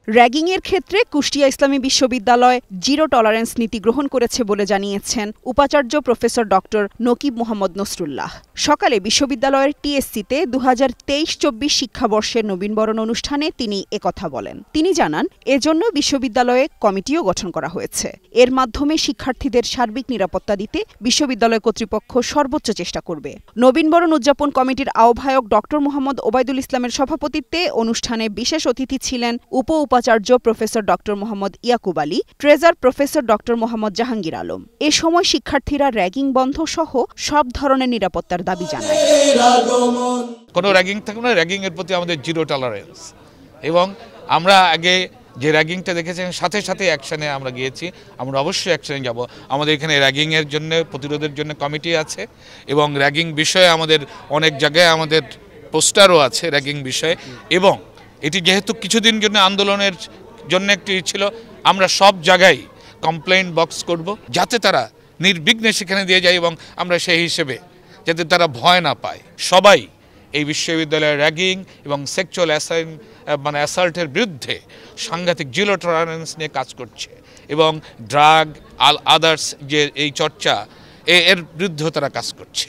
র্যাগিংয়ের ক্ষেত্রে কুষ্টিয়া ইসলামী বিশ্ববিদ্যালয় zero tolerance নীতি গ্রহণ করেছে বলে জানিয়েছেন উপাচার্য প্রফেসর ডক্টর নকিব মোহাম্মদ নসরুল্লাহ। সকালে বিশ্ববিদ্যালয়ের টিএসসিতে 2023-24 শিক্ষাবর্ষের নবীনবরণ অনুষ্ঠানে তিনি একথা বলেন। তিনি জানান, এজন্য বিশ্ববিদ্যালয়ে কমিটিও গঠন করা হয়েছে। এর মাধ্যমে শিক্ষার্থীদের সার্বিক নিরাপত্তা দিতে বিশ্ববিদ্যালয় কর্তৃপক্ষ সর্বোচ্চ চেষ্টা করবে। নবীনবরণ উদযাপন কমিটির আহ্বায়ক ডক্টর মোহাম্মদ ওবায়দুল ইসলামের সভাপতিত্বে অনুষ্ঠানে বিশেষ অতিথি ছিলেন উপাচার্য professor doctor Mohammad Yakub Ali, treasurer professor doctor Mohammad Jahangir Alam. এ সময় শিক্ষার্থীরা র্যাগিং বন্ধ সহ সব ধরনের নিরাপত্তার দাবি জানায়। কোনো র্যাগিং থাকবে না, র্যাগিং এর প্রতি আমাদের জিরো টলারেন্স। এবং আমরা আগে যে র্যাগিংটা দেখেছেন সাথে সাথে অ্যাকশনে আমরা গিয়েছি, আমরা অবশ্যই অ্যাকশনে যাব। আমাদের এখানে র্যাগিংয়ের জন্য প্রতিরোধের জন্য কমিটি আছে এবং র্যাগিং বিষয়ে আমাদের অনেক জায়গায় আমাদের পোস্টারও আছে র্যাগিং বিষয়ে। এবং এটি যেহেতু কিছুদিন জন্য আন্দোলনের জন্য একটি ছিল, আমরা সব জায়গায় কমপ্লেইন বক্স করব যাতে তারা নির্বিঘ্নে সেখানে দিয়ে যায় এবং আমরা সেই হিসেবে যাতে তারা ভয় না পায়। সবাই এই বিশ্ববিদ্যালয়ের র্যাগিং এবং সেক্সুয়াল অ্যাসাল্টের বিরুদ্ধে সাংঘাতিক জিরো টলারেন্স নিয়ে কাজ করছে এবং ড্রাগ আদার্স যে এই চর্চা এর বিরুদ্ধেও তারা কাজ করছে।